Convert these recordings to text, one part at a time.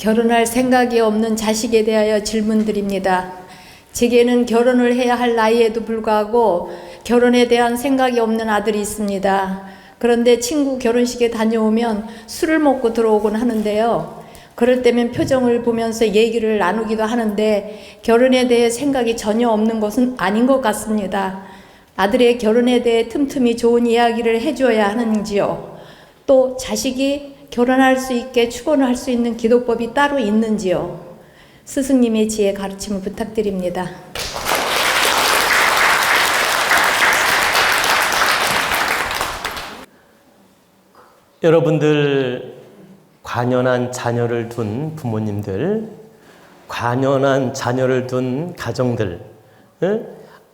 결혼할 생각이 없는 자식에 대하여 질문드립니다. 제게는 결혼을 해야 할 나이에도 불구하고 결혼에 대한 생각이 없는 아들이 있습니다. 그런데 친구 결혼식에 다녀오면 술을 먹고 들어오곤 하는데요. 그럴 때면 표정을 보면서 얘기를 나누기도 하는데 결혼에 대해 생각이 전혀 없는 것은 아닌 것 같습니다. 아들의 결혼에 대해 틈틈이 좋은 이야기를 해줘야 하는지요? 또 자식이 결혼할 수 있게 축원을 할 수 있는 기도법이 따로 있는지요? 스승님의 지혜 가르침을 부탁드립니다. 여러분들, 관연한 자녀를 둔 부모님들, 관연한 자녀를 둔 가정들,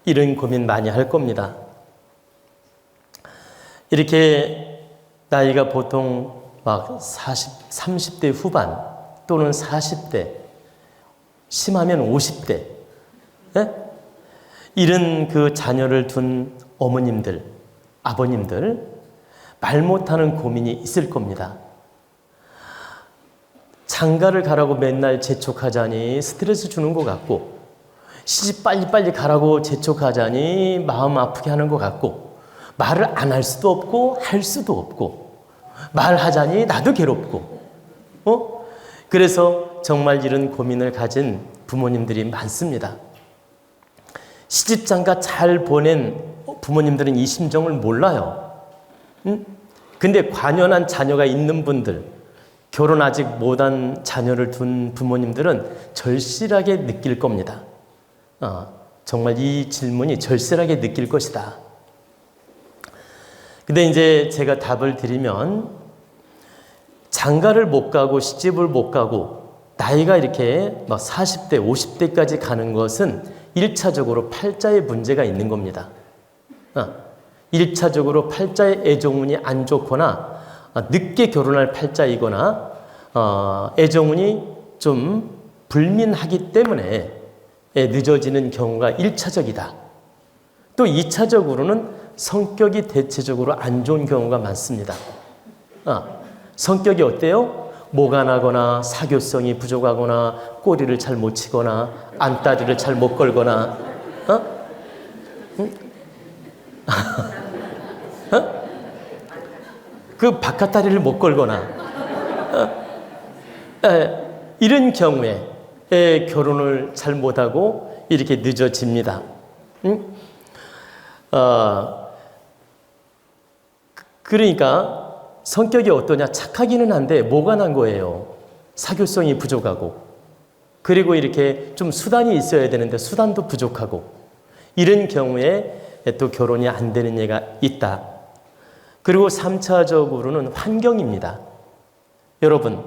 이런 고민 많이 할 겁니다. 이렇게 나이가 보통 막 30대 후반 또는 40대, 심하면 50대, 이런 그 자녀를 둔 어머님들, 아버님들, 말 못하는 고민이 있을 겁니다. 장가를 가라고 맨날 재촉하자니 스트레스 주는 것 같고, 시집 빨리빨리 가라고 재촉하자니 마음 아프게 하는 것 같고, 말을 안 할 수도 없고 할 수도 없고, 말하자니 나도 괴롭고, 그래서 정말 이런 고민을 가진 부모님들이 많습니다. 시집장가 잘 보낸 부모님들은 이 심정을 몰라요. 근데 관연한 자녀가 있는 분들, 결혼 아직 못한 자녀를 둔 부모님들은 절실하게 느낄 겁니다. 정말 이 질문이 절실하게 느낄 것이다. 근데 이제 제가 답을 드리면, 장가를 못 가고 시집을 못 가고 나이가 이렇게 막 40대, 50대까지 가는 것은 1차적으로 팔자에 문제가 있는 겁니다. 1차적으로 팔자의 애정운이 안 좋거나 늦게 결혼할 팔자이거나 애정운이 좀 불민하기 때문에 늦어지는 경우가 1차적이다. 또 2차적으로는 성격이 대체적으로 안 좋은 경우가 많습니다. 성격이 어때요? 모가 나거나 사교성이 부족하거나 꼬리를 잘 못 치거나 안다리를 잘 못 걸거나 그 바깥다리를 못 걸거나 이런 경우에 결혼을 잘 못하고 이렇게 늦어집니다. 그러니까 성격이 어떠냐? 착하기는 한데 뭐가 난 거예요? 사교성이 부족하고, 그리고 이렇게 좀 수단이 있어야 되는데 수단도 부족하고, 이런 경우에 또 결혼이 안 되는 예가 있다. 그리고 3차적으로는 환경입니다. 여러분,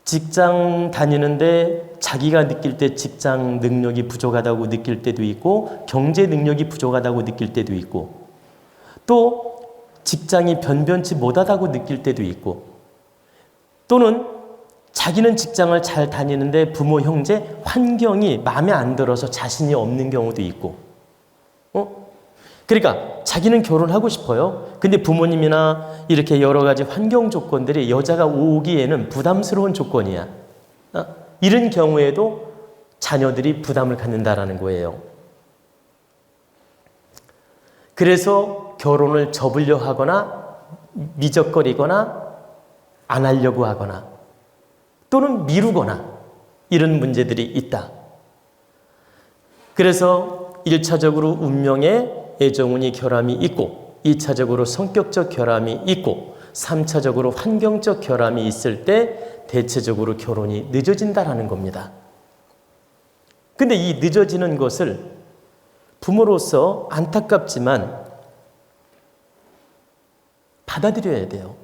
직장 다니는데 자기가 느낄 때 직장 능력이 부족하다고 느낄 때도 있고, 경제 능력이 부족하다고 느낄 때도 있고, 또 직장이 변변치 못하다고 느낄 때도 있고, 또는 자기는 직장을 잘 다니는데 부모, 형제, 환경이 마음에 안 들어서 자신이 없는 경우도 있고, 그러니까 자기는 결혼하고 싶어요. 근데 부모님이나 이렇게 여러 가지 환경 조건들이 여자가 오기에는 부담스러운 조건이야. 이런 경우에도 자녀들이 부담을 갖는다라는 거예요. 그래서 결혼을 접으려 하거나 미적거리거나 안 하려고 하거나 또는 미루거나 이런 문제들이 있다. 그래서 1차적으로 운명의 애정운이 결함이 있고, 2차적으로 성격적 결함이 있고, 3차적으로 환경적 결함이 있을 때 대체적으로 결혼이 늦어진다라는 겁니다. 근데 이 늦어지는 것을 부모로서 안타깝지만 받아들여야 돼요.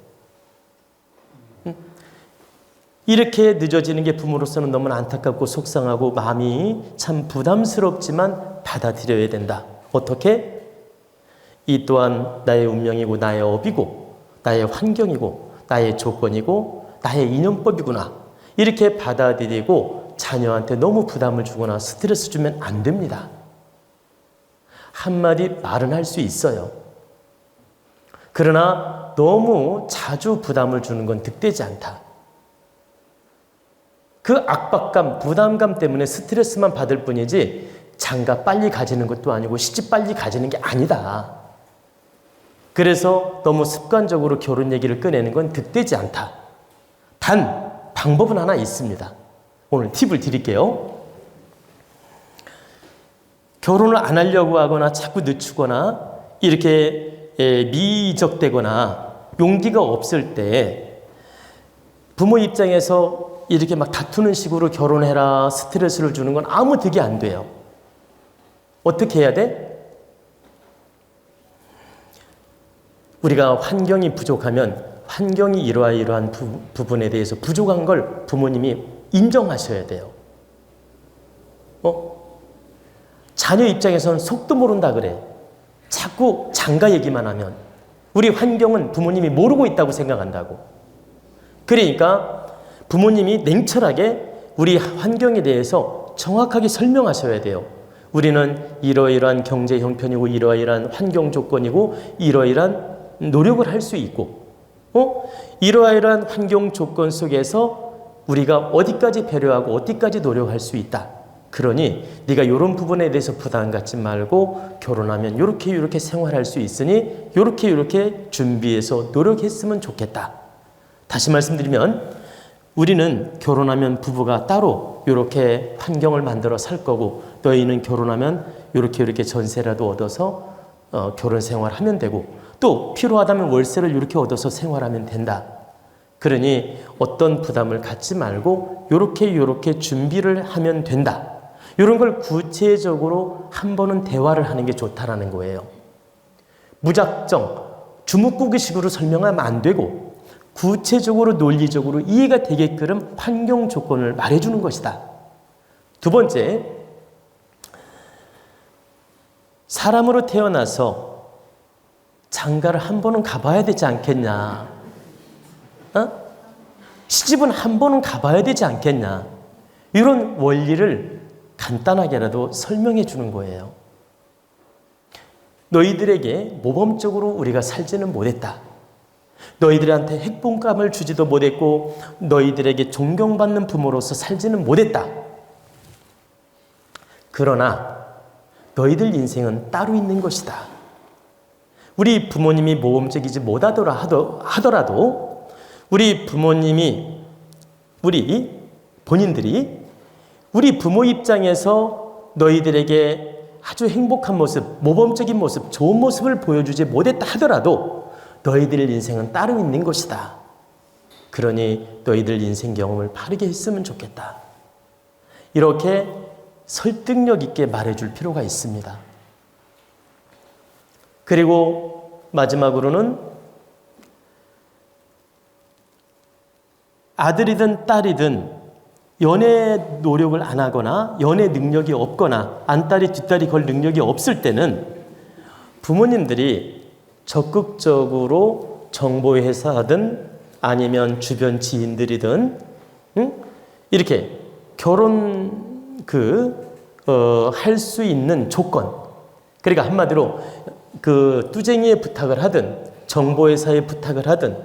이렇게 늦어지는 게 부모로서는 너무 안타깝고 속상하고 마음이 참 부담스럽지만 받아들여야 된다. 어떻게? 이 또한 나의 운명이고 나의 업이고 나의 환경이고 나의 조건이고 나의 인연법이구나. 이렇게 받아들이고 자녀한테 너무 부담을 주거나 스트레스 주면 안 됩니다. 한마디 말은 할 수 있어요. 그러나 너무 자주 부담을 주는 건 득되지 않다. 그 압박감, 부담감 때문에 스트레스만 받을 뿐이지 장가 빨리 가지는 것도 아니고 시집 빨리 가지는 게 아니다. 그래서 너무 습관적으로 결혼 얘기를 꺼내는 건 득되지 않다. 단 방법은 하나 있습니다. 오늘 팁을 드릴게요. 결혼을 안 하려고 하거나 자꾸 늦추거나 이렇게 미적대거나 용기가 없을 때 부모 입장에서 이렇게 막 다투는 식으로 결혼해라 스트레스를 주는 건 아무 득이 안 돼요. 어떻게 해야 돼? 우리가 환경이 부족하면 환경이 이러한 부분에 대해서 부족한 걸 부모님이 인정하셔야 돼요. 자녀 입장에서는 속도 모른다 그래. 자꾸 장가 얘기만 하면 우리 환경은 부모님이 모르고 있다고 생각한다고. 그러니까 부모님이 냉철하게 우리 환경에 대해서 정확하게 설명하셔야 돼요. 우리는 이러이러한 경제 형편이고 이러이러한 환경 조건이고 이러이러한 노력을 할 수 있고 이러이러한 환경 조건 속에서 우리가 어디까지 배려하고 어디까지 노력할 수 있다. 그러니 네가 이런 부분에 대해서 부담 갖지 말고 결혼하면 이렇게 생활할 수 있으니 이렇게 준비해서 노력했으면 좋겠다. 다시 말씀드리면 우리는 결혼하면 부부가 따로 이렇게 환경을 만들어 살 거고 너희는 결혼하면 이렇게 전세라도 얻어서 결혼 생활하면 되고 또 필요하다면 월세를 이렇게 얻어서 생활하면 된다. 그러니 어떤 부담을 갖지 말고 이렇게 준비를 하면 된다. 이런 걸 구체적으로 한 번은 대화를 하는 게 좋다라는 거예요. 무작정 주먹구기식으로 설명하면 안 되고 구체적으로 논리적으로 이해가 되게끔 환경 조건을 말해주는 것이다. 두 번째, 사람으로 태어나서 장가를 한 번은 가봐야 되지 않겠냐. 시집은 한 번은 가봐야 되지 않겠냐. 이런 원리를 간단하게라도 설명해 주는 거예요. 너희들에게 모범적으로 우리가 살지는 못했다. 너희들한테 핵봉감을 주지도 못했고 너희들에게 존경받는 부모로서 살지는 못했다. 그러나 너희들 인생은 따로 있는 것이다. 우리 부모님이 모범적이지 못하더라 하더라도 우리 부모님이 우리 본인들이 우리 부모 입장에서 너희들에게 아주 행복한 모습, 모범적인 모습, 좋은 모습을 보여주지 못했다 하더라도 너희들 인생은 따로 있는 것이다. 그러니 너희들 인생 경험을 바르게 했으면 좋겠다. 이렇게 설득력 있게 말해줄 필요가 있습니다. 그리고 마지막으로는 아들이든 딸이든 연애 노력을 안 하거나 연애 능력이 없거나 안딸이 뒷딸이 걸 능력이 없을 때는 부모님들이 적극적으로 정보회사든 아니면 주변 지인들이든 이렇게 결혼 할 수 있는 조건, 그러니까 한마디로 그 뚜쟁이에 부탁을 하든 정보회사에 부탁을 하든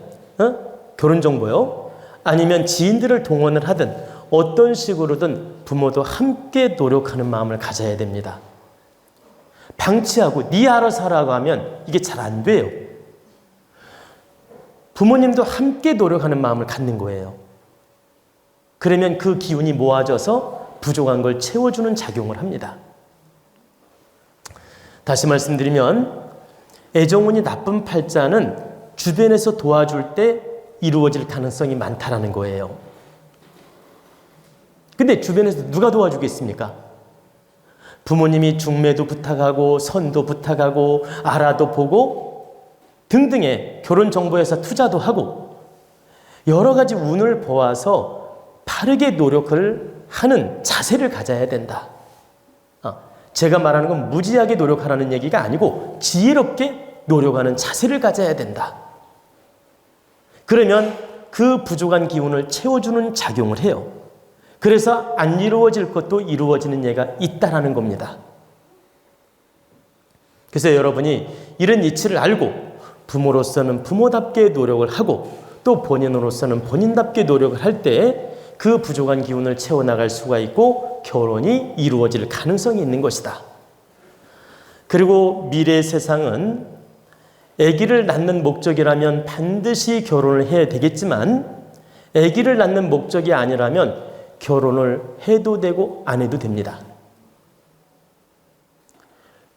결혼 정보요, 아니면 지인들을 동원을 하든 어떤 식으로든 부모도 함께 노력하는 마음을 가져야 됩니다. 방치하고 네 알아서 하라고 하면 이게 잘 안 돼요. 부모님도 함께 노력하는 마음을 갖는 거예요. 그러면 그 기운이 모아져서 부족한 걸 채워주는 작용을 합니다. 다시 말씀드리면 애정운이 나쁜 팔자는 주변에서 도와줄 때 이루어질 가능성이 많다라는 거예요. 근데 주변에서 누가 도와주겠습니까? 부모님이 중매도 부탁하고 선도 부탁하고 알아도 보고 등등의 결혼정보회사 투자도 하고 여러 가지 운을 보아서 바르게 노력을 하는 자세를 가져야 된다. 제가 말하는 건 무지하게 노력하라는 얘기가 아니고 지혜롭게 노력하는 자세를 가져야 된다. 그러면 그 부족한 기운을 채워주는 작용을 해요. 그래서 안 이루어질 것도 이루어지는 예가 있다라는 겁니다. 그래서 여러분이 이런 이치를 알고 부모로서는 부모답게 노력을 하고 또 본인으로서는 본인답게 노력을 할 때 그 부족한 기운을 채워나갈 수가 있고 결혼이 이루어질 가능성이 있는 것이다. 그리고 미래의 세상은 아기를 낳는 목적이라면 반드시 결혼을 해야 되겠지만 아기를 낳는 목적이 아니라면 결혼을 해도 되고 안 해도 됩니다.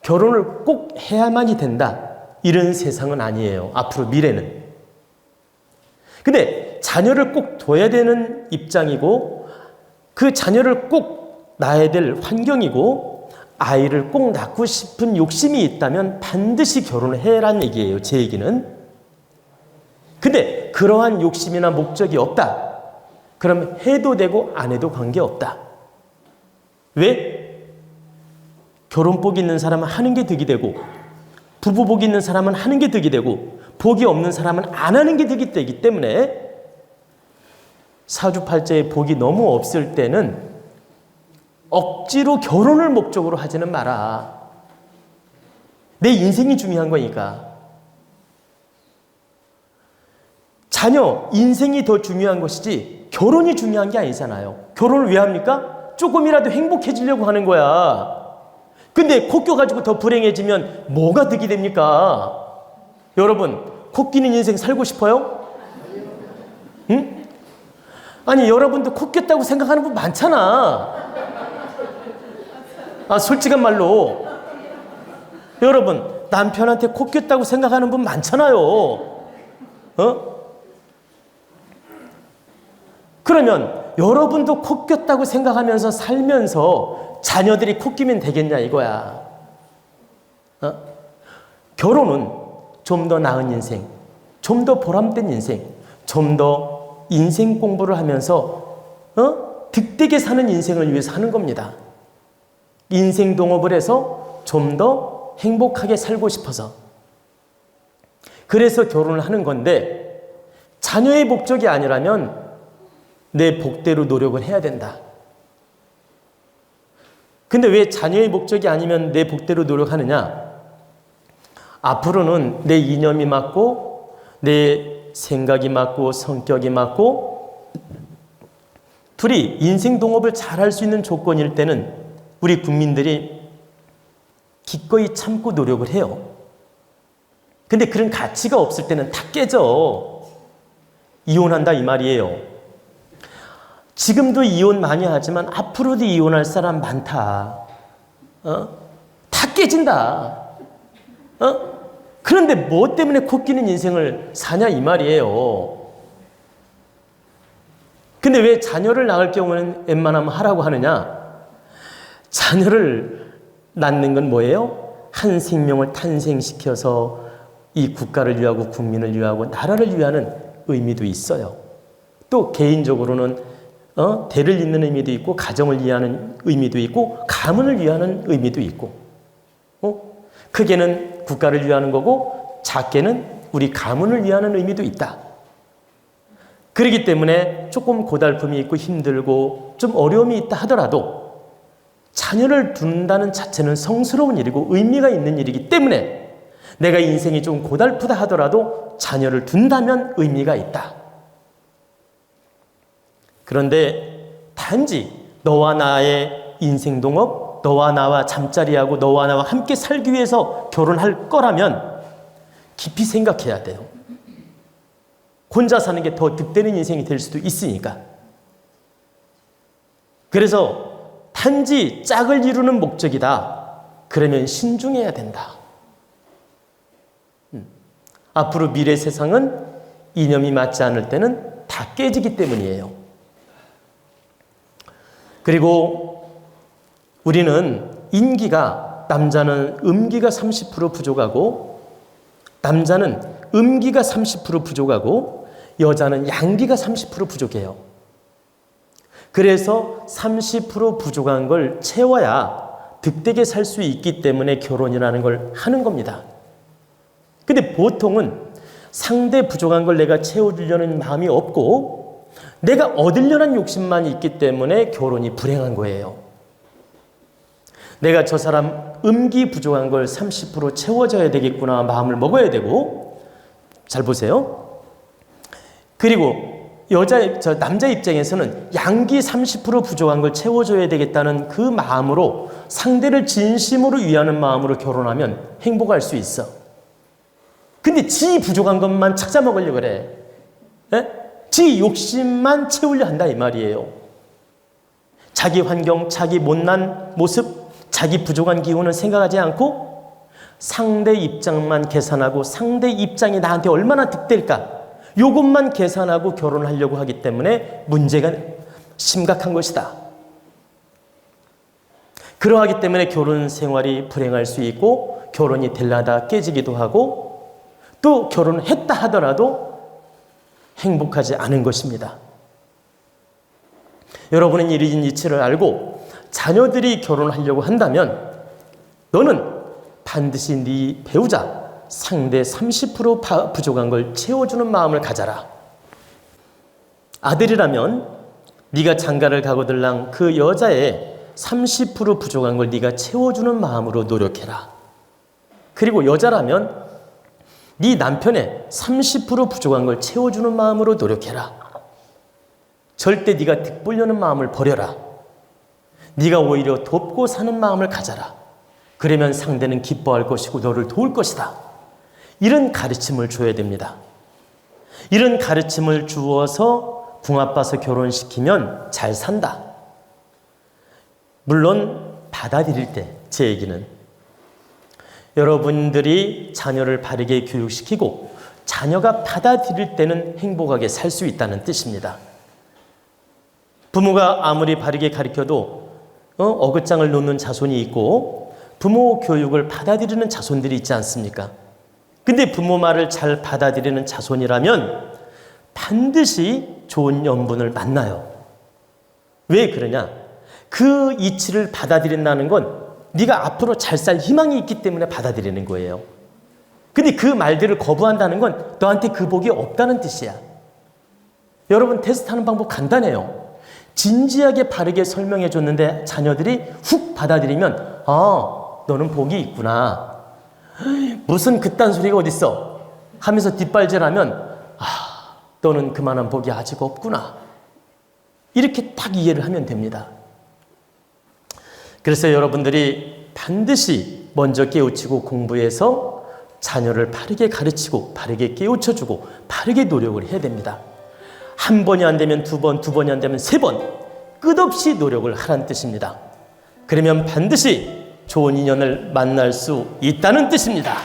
결혼을 꼭 해야만이 된다. 이런 세상은 아니에요. 앞으로 미래는. 근데 자녀를 꼭 둬야 되는 입장이고 그 자녀를 꼭 낳아야 될 환경이고 아이를 꼭 낳고 싶은 욕심이 있다면 반드시 결혼을 해라는 얘기예요. 제 얘기는. 근데 그러한 욕심이나 목적이 없다. 그럼 해도 되고 안 해도 관계없다. 왜? 결혼복이 있는 사람은 하는 게 득이 되고 부부복이 있는 사람은 하는 게 득이 되고 복이 없는 사람은 안 하는 게 득이 되기 때문에 사주팔자에 복이 너무 없을 때는 억지로 결혼을 목적으로 하지는 마라. 내 인생이 중요한 거니까. 자녀, 인생이 더 중요한 것이지 결혼이 중요한 게 아니잖아요. 결혼을 왜 합니까? 조금이라도 행복해지려고 하는 거야. 근데 코 껴가지고 더 불행해지면 뭐가 득이 됩니까? 여러분, 코 끼는 인생 살고 싶어요? 응? 아니, 여러분도 코 꼈다고 생각하는 분 많잖아. 솔직한 말로. 여러분, 남편한테 코 꼈다고 생각하는 분 많잖아요. 그러면 여러분도 코 꼈다고 생각하면서 살면서 자녀들이 코 끼면 되겠냐 이거야. 결혼은 좀 더 나은 인생, 좀 더 보람된 인생, 좀 더 인생 공부를 하면서 득되게 사는 인생을 위해서 하는 겁니다. 인생 동업을 해서 좀 더 행복하게 살고 싶어서. 그래서 결혼을 하는 건데 자녀의 목적이 아니라면 내 복대로 노력을 해야 된다. 근데 왜 자녀의 목적이 아니면 내 복대로 노력하느냐? 앞으로는 내 이념이 맞고 내 생각이 맞고 성격이 맞고 둘이 인생 동업을 잘할 수 있는 조건일 때는 우리 국민들이 기꺼이 참고 노력을 해요. 근데 그런 가치가 없을 때는 다 깨져. 이혼한다 이 말이에요. 지금도 이혼 많이 하지만 앞으로도 이혼할 사람 많다. 다 깨진다. 그런데 뭐 때문에 코 끼는 인생을 사냐 이 말이에요. 근데 왜 자녀를 낳을 경우는 웬만하면 하라고 하느냐? 자녀를 낳는 건 뭐예요? 한 생명을 탄생시켜서 이 국가를 위하고 국민을 위하고 나라를 위하는 의미도 있어요. 또 개인적으로는 대를 잇는 의미도 있고 가정을 위하는 의미도 있고 가문을 위하는 의미도 있고 크게는 국가를 위하는 거고 작게는 우리 가문을 위하는 의미도 있다. 그렇기 때문에 조금 고달픔이 있고 힘들고 좀 어려움이 있다 하더라도 자녀를 둔다는 자체는 성스러운 일이고 의미가 있는 일이기 때문에 내가 인생이 좀 고달프다 하더라도 자녀를 둔다면 의미가 있다. 그런데 단지 너와 나의 인생 동업, 너와 나와 잠자리하고 너와 나와 함께 살기 위해서 결혼할 거라면 깊이 생각해야 돼요. 혼자 사는 게 더 득되는 인생이 될 수도 있으니까. 그래서 단지 짝을 이루는 목적이다. 그러면 신중해야 된다. 앞으로 미래 세상은 이념이 맞지 않을 때는 다 깨지기 때문이에요. 그리고 우리는 인기가, 남자는 음기가 30% 부족하고 남자는 음기가 30% 부족하고 여자는 양기가 30% 부족해요. 그래서 30% 부족한 걸 채워야 득되게 살 수 있기 때문에 결혼이라는 걸 하는 겁니다. 근데 보통은 상대 부족한 걸 내가 채워주려는 마음이 없고 내가 얻으려는 욕심만 있기 때문에 결혼이 불행한 거예요. 내가 저 사람 음기 부족한 걸 30% 채워줘야 되겠구나 마음을 먹어야 되고, 잘 보세요. 그리고 남자 입장에서는 양기 30% 부족한 걸 채워줘야 되겠다는 그 마음으로 상대를 진심으로 위하는 마음으로 결혼하면 행복할 수 있어. 근데 지 부족한 것만 찾아 먹으려고 그래. 에? 지 욕심만 채우려 한다 이 말이에요. 자기 환경, 자기 못난 모습, 자기 부족한 기운을 생각하지 않고 상대 입장만 계산하고 상대 입장이 나한테 얼마나 득될까? 이것만 계산하고 결혼하려고 하기 때문에 문제가 심각한 것이다. 그러하기 때문에 결혼 생활이 불행할 수 있고 결혼이 될라다 깨지기도 하고 또 결혼했다 하더라도 행복하지 않은 것입니다. 여러분은 이러한 이치를 알고 자녀들이 결혼하려고 한다면 너는 반드시 네 배우자 상대 30% 부족한 걸 채워주는 마음을 가져라. 아들이라면 네가 장가를 가고들랑 그 여자의 30% 부족한 걸 네가 채워주는 마음으로 노력해라. 그리고 여자라면 네 남편의 30% 부족한 걸 채워주는 마음으로 노력해라. 절대 네가 득보려는 마음을 버려라. 네가 오히려 돕고 사는 마음을 가져라. 그러면 상대는 기뻐할 것이고 너를 도울 것이다. 이런 가르침을 줘야 됩니다. 이런 가르침을 주어서 붕아빠서 결혼시키면 잘 산다. 물론 받아들일 때 제 얘기는 여러분들이 자녀를 바르게 교육시키고 자녀가 받아들일 때는 행복하게 살 수 있다는 뜻입니다. 부모가 아무리 바르게 가르쳐도 어긋장을 놓는 자손이 있고 부모 교육을 받아들이는 자손들이 있지 않습니까? 근데 부모 말을 잘 받아들이는 자손이라면 반드시 좋은 연분을 만나요. 왜 그러냐? 그 이치를 받아들인다는 건 네가 앞으로 잘 살 희망이 있기 때문에 받아들이는 거예요. 근데 그 말들을 거부한다는 건 너한테 그 복이 없다는 뜻이야. 여러분 테스트하는 방법 간단해요. 진지하게 바르게 설명해 줬는데 자녀들이 훅 받아들이면 너는 복이 있구나. 무슨 그딴 소리가 어딨어 하면서 뒷발질하면 너는 그만한 복이 아직 없구나. 이렇게 딱 이해를 하면 됩니다. 그래서 여러분들이 반드시 먼저 깨우치고 공부해서 자녀를 바르게 가르치고 바르게 깨우쳐주고 바르게 노력을 해야 됩니다. 한 번이 안 되면 두 번, 두 번이 안 되면 세 번 끝없이 노력을 하라는 뜻입니다. 그러면 반드시 좋은 인연을 만날 수 있다는 뜻입니다.